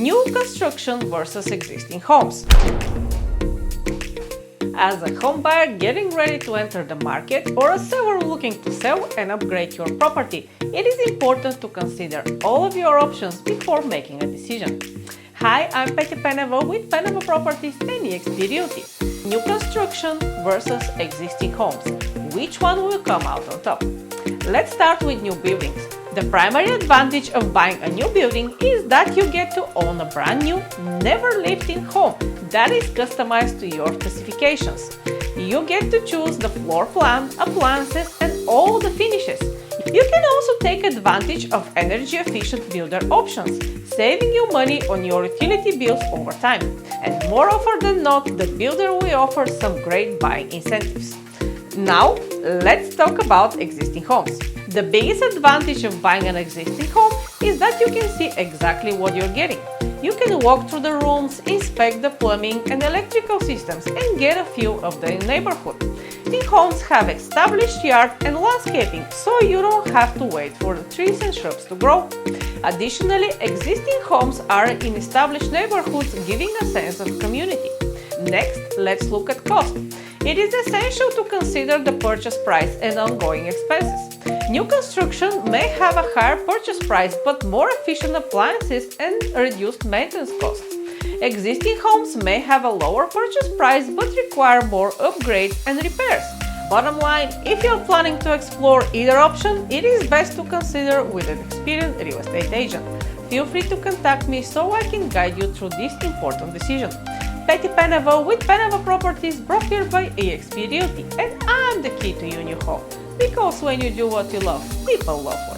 New construction versus existing homes. As a home buyer getting ready to enter the market or a seller looking to sell and upgrade your property, it is important to consider all of your options before making a decision. Hi, I'm Petty Peneva with Peneva Properties and eXp Realty. New construction versus existing homes. Which one will come out on top? Let's start with new buildings. The primary advantage of buying a new building is that you get to own a brand new, never lived-in home that is customized to your specifications. You get to choose the floor plan, appliances, and all the finishes. You can also take advantage of energy-efficient builder options, saving you money on your utility bills over time. And more often than not, the builder will offer some great buying incentives. Now, let's talk about existing homes. The biggest advantage of buying an existing home is that you can see exactly what you're getting. You can walk through the rooms, inspect the plumbing and electrical systems, and get a feel of the neighborhood. Existing homes have established yard and landscaping, so you don't have to wait for the trees and shrubs to grow. Additionally, existing homes are in established neighborhoods, giving a sense of community. Next, let's look at cost. It is essential to consider the purchase price and ongoing expenses. New construction may have a higher purchase price but more efficient appliances and reduced maintenance costs. Existing homes may have a lower purchase price but require more upgrades and repairs. Bottom line, if you're planning to explore either option, it is best to consider with an experienced real estate agent. Feel free to contact me so I can guide you through this important decision. Petty Peneva with Peneva Properties, brought here by eXp Realty, and I'm the key to your new home. Because when you do what you love, people love what